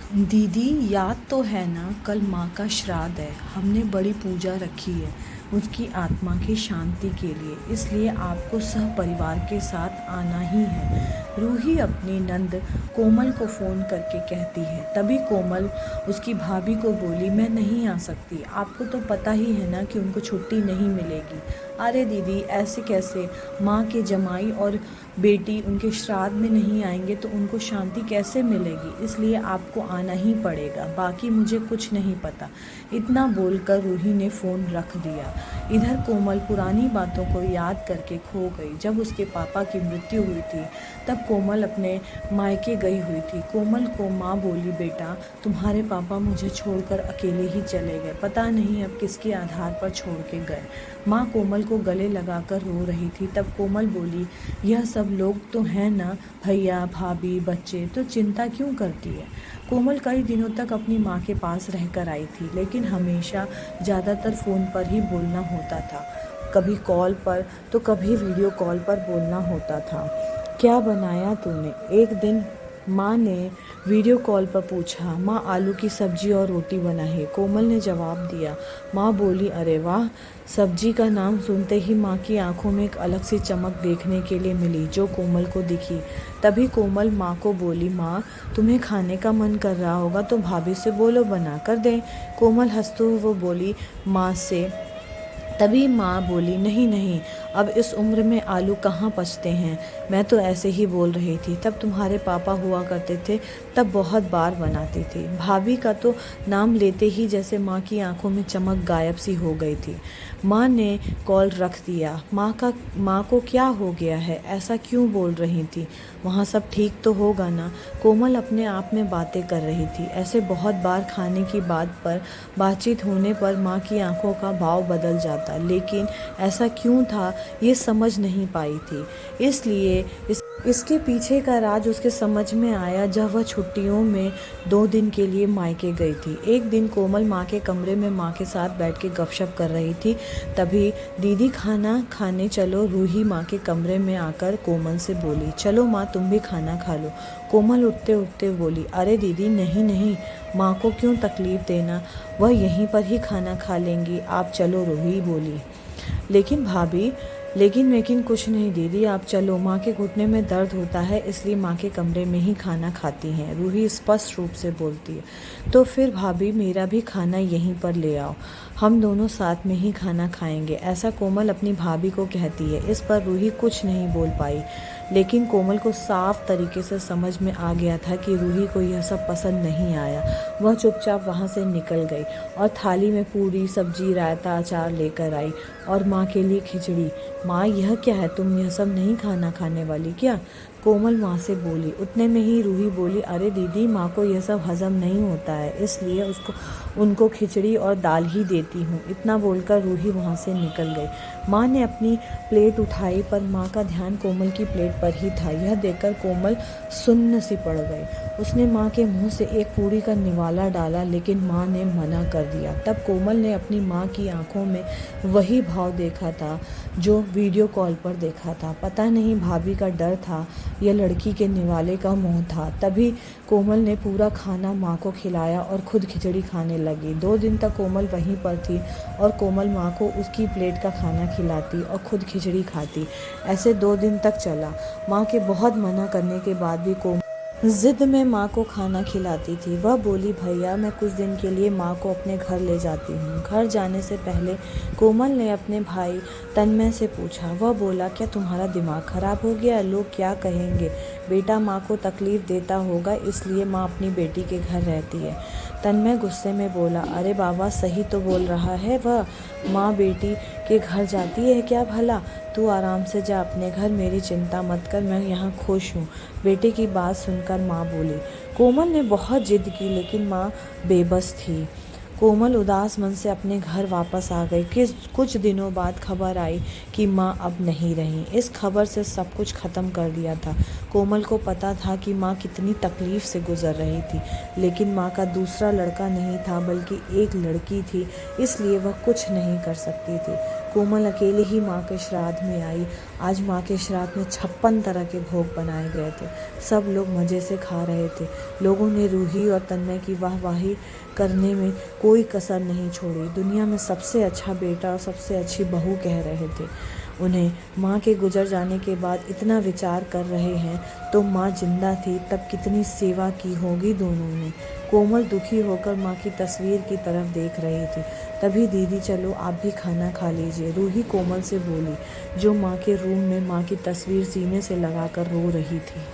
दीदी याद तो है ना, कल माँ का श्राद्ध है। हमने बड़ी पूजा रखी है उसकी आत्मा की शांति के लिए, इसलिए आपको सह परिवार के साथ आना ही है। रूही अपनी नंद कोमल को फ़ोन करके कहती है। तभी कोमल उसकी भाभी को बोली, मैं नहीं आ सकती, आपको तो पता ही है ना कि उनको छुट्टी नहीं मिलेगी। अरे दीदी ऐसे कैसे, माँ के जमाई और बेटी उनके श्राद्ध में नहीं आएंगे तो उनको शांति कैसे मिलेगी, इसलिए आपको आना ही पड़ेगा, बाकी मुझे कुछ नहीं पता। इतना बोलकर रूही ने फ़ोन रख दिया। इधर कोमल पुरानी बातों को याद करके खो गई। जब उसके पापा की मृत्यु हुई थी तब कोमल अपने मायके गई हुई थी। कोमल को माँ बोली, बेटा तुम्हारे पापा मुझे छोड़कर अकेले ही चले गए, पता नहीं अब किसके आधार पर छोड़ के गए। माँ कोमल को गले लगाकर रो रही थी। तब कोमल बोली, यह सब लोग तो हैं ना, भैया भाभी बच्चे, तो चिंता क्यों करती है। कोमल कई दिनों तक अपनी माँ के पास रहकर आई थी, लेकिन हमेशा ज़्यादातर फ़ोन पर ही बोलना होता था। कभी कॉल पर तो कभी वीडियो कॉल पर बोलना होता था। क्या बनाया तूने, एक दिन माँ ने वीडियो कॉल पर पूछा। माँ आलू की सब्जी और रोटी बनाई, कोमल ने जवाब दिया। माँ बोली, अरे वाह। सब्जी का नाम सुनते ही माँ की आंखों में एक अलग सी चमक देखने के लिए मिली जो कोमल को दिखी। तभी कोमल माँ को बोली, माँ तुम्हें खाने का मन कर रहा होगा तो भाभी से बोलो बना कर दें। कोमल हंसते हुए वो बोली माँ से। तभी माँ बोली, नहीं नहीं, अब इस उम्र में आलू कहाँ पचते हैं, मैं तो ऐसे ही बोल रही थी। तब तुम्हारे पापा हुआ करते थे तब बहुत बार बनाती थी। भाभी का तो नाम लेते ही जैसे माँ की आंखों में चमक गायब सी हो गई थी। माँ ने कॉल रख दिया। माँ को क्या हो गया है, ऐसा क्यों बोल रही थी, वहाँ सब ठीक तो होगा ना। कोमल अपने आप में बातें कर रही थी। ऐसे बहुत बार खाने की बात पर बातचीत होने पर माँ की आंखों का भाव बदल जाता, लेकिन ऐसा क्यों था ये समझ नहीं पाई थी। इसलिए इसके पीछे का राज उसके समझ में आया जब वह छुट्टियों में 2 दिन के लिए मायके गई थी। एक दिन कोमल माँ के कमरे में माँ के साथ बैठ के गपशप कर रही थी। तभी दीदी खाना खाने चलो। रूही माँ के कमरे में आकर कोमल से बोली, चलो माँ तुम भी खाना खा लो। कोमल उठते उठते बोली, अरे दीदी नहीं नहीं, माँ को क्यों तकलीफ़ देना, वह यहीं पर ही खाना खा लेंगी, आप चलो। रूही बोली, लेकिन भाभी लेकिन कुछ नहीं दीदी, आप चलो, माँ के घुटने में दर्द होता है इसलिए माँ के कमरे में ही खाना खाती हैं। रूही स्पष्ट रूप से बोलती है। तो फिर भाभी मेरा भी खाना यहीं पर ले आओ, हम दोनों साथ में ही खाना खाएंगे, ऐसा कोमल अपनी भाभी को कहती है। इस पर रूही कुछ नहीं बोल पाई, लेकिन कोमल को साफ तरीके से समझ में आ गया था कि रूही को यह सब पसंद नहीं आया। वह चुपचाप वहाँ से निकल गई और थाली में पूरी सब्जी रायता अचार लेकर आई और माँ के लिए खिचड़ी। माँ यह क्या है, तुम यह सब नहीं खाना खाने वाली क्या, कोमल माँ से बोली। उतने में ही रूही बोली, अरे दीदी माँ को यह सब हजम नहीं होता है इसलिए उनको खिचड़ी और दाल ही देती हूँ। इतना बोलकर रूही वहाँ से निकल गई। माँ ने अपनी प्लेट उठाई पर माँ का ध्यान कोमल की प्लेट पर ही था। यह देखकर कोमल सुन्न सी पड़ गई। उसने माँ के मुंह से एक पूरी का निवाला डाला, लेकिन माँ ने मना कर दिया। तब कोमल ने अपनी माँ की आंखों में वही भाव देखा था जो वीडियो कॉल पर देखा था। पता नहीं भाभी का डर था या लड़की के निवाले का मोह था। तभी कोमल ने पूरा खाना माँ को खिलाया और खुद खिचड़ी खाने लगी। 2 दिन तक कोमल वहीं पर थी और कोमल माँ को उसकी प्लेट का खाना खिलाती और खुद खिचड़ी खाती। ऐसे 2 दिन तक चला। माँ के बहुत मना करने के बाद भी कोमल जिद में माँ को खाना खिलाती थी। वह बोली, भैया मैं कुछ दिन के लिए माँ को अपने घर ले जाती हूँ। घर जाने से पहले कोमल ने अपने भाई तन्मय से पूछा। वह बोला, क्या तुम्हारा दिमाग खराब हो गया, लोग क्या कहेंगे, बेटा माँ को तकलीफ़ देता होगा इसलिए माँ अपनी बेटी के घर रहती है। तन्मय गुस्से में बोला, अरे बाबा सही तो बोल रहा है वह, माँ बेटी के घर जाती है क्या भला, तू आराम से जा अपने घर, मेरी चिंता मत कर, मैं यहाँ खुश हूँ। बेटे की बात सुनकर माँ बोली। कोमल ने बहुत जिद की लेकिन माँ बेबस थी। कोमल उदास मन से अपने घर वापस आ गई। कुछ दिनों बाद खबर आई कि माँ अब नहीं रही। इस खबर से सब कुछ ख़त्म कर दिया था। कोमल को पता था कि माँ कितनी तकलीफ़ से गुज़र रही थी, लेकिन माँ का दूसरा लड़का नहीं था बल्कि एक लड़की थी, इसलिए वह कुछ नहीं कर सकती थी। कोमल अकेले ही माँ के श्राद्ध में आई। आज माँ के श्राद्ध में 56 तरह के भोग बनाए गए थे। सब लोग मज़े से खा रहे थे। लोगों ने रूही और तन्मय की वाहवाही करने में कोई कसर नहीं छोड़ी। दुनिया में सबसे अच्छा बेटा और सबसे अच्छी बहू कह रहे थे उन्हें। माँ के गुजर जाने के बाद इतना विचार कर रहे हैं तो माँ जिंदा थी तब कितनी सेवा की होगी दोनों ने। कोमल दुखी होकर माँ की तस्वीर की तरफ देख रही थी। तभी दीदी चलो आप भी खाना खा लीजिए, रूही कोमल से बोली, जो माँ के रूम में माँ की तस्वीर सीने से लगाकर रो रही थी।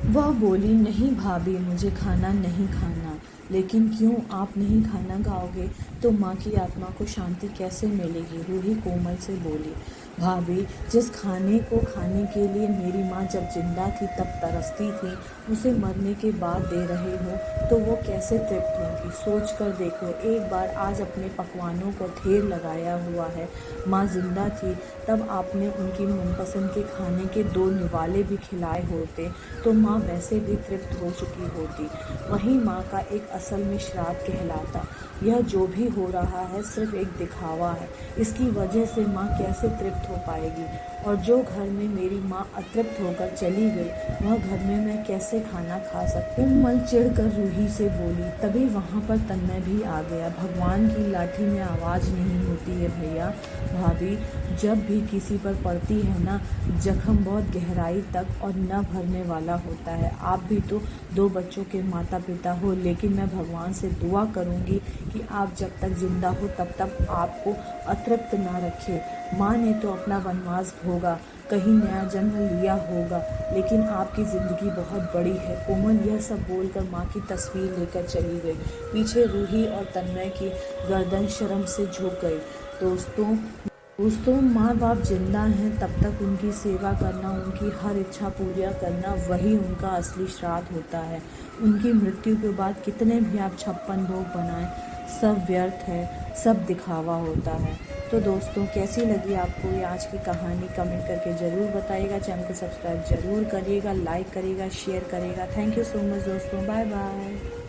वह बोली, नहीं भाभी, मुझे खाना नहीं खाना। लेकिन क्यों, आप नहीं खाना खाओगे तो माँ की आत्मा को शांति कैसे मिलेगी? रूही कोमल से बोली, भाभी, जिस खाने को खाने के लिए मेरी माँ जब जिंदा थी तब तरसती थी, उसे मरने के बाद दे रहे हो तो वो कैसे तृप्त होगी? सोच कर देखो एक बार, आज अपने पकवानों को ढेर लगाया हुआ है। माँ जिंदा थी तब आपने उनकी मनपसंद के खाने के 2 निवाले भी खिलाए होते तो माँ वैसे भी तृप्त हो चुकी होती। वहीं माँ का एक असल में श्राद्ध कहलाता। यह जो भी हो रहा है सिर्फ एक दिखावा है। इसकी वजह से माँ कैसे तृप्त हो पाएगी? और जो घर में मेरी माँ अतृप्त होकर चली गई वह घर में मैं कैसे खाना खा सकती? कोमल चिढ़कर रूही से बोली। तभी वहाँ पर तन्मय भी आ गया। भगवान की लाठी में आवाज़ नहीं होती है भैया। भाभी, जब भी किसी पर पड़ती है ना, जख्म बहुत गहराई तक और न भरने वाला होता है। आप भी तो 2 बच्चों के माता पिता हो, लेकिन मैं भगवान से दुआ करूँगी कि आप जब तक जिंदा हो तब तक आपको अतृप्त ना रखे। माँ ने तो अपना वनवास भोगा, कहीं नया जन्म लिया होगा, लेकिन आपकी ज़िंदगी बहुत बड़ी है। कोमल यह सब बोलकर माँ की तस्वीर लेकर चली गई। पीछे रूही और तन्मय की गर्दन शर्म से झुक गई। दोस्तों, माँ बाप जिंदा हैं तब तक उनकी सेवा करना, उनकी हर इच्छा पूरी करना, वही उनका असली श्राद्ध होता है। उनकी मृत्यु के बाद कितने भी आप 56 भोग बनाएं, सब व्यर्थ है, सब दिखावा होता है। तो दोस्तों, कैसी लगी आपको ये आज की कहानी? कमेंट करके ज़रूर बताइएगा। चैनल को सब्सक्राइब ज़रूर करिएगा, लाइक करिएगा, शेयर करिएगा। थैंक यू सो मच दोस्तों, बाय बाय।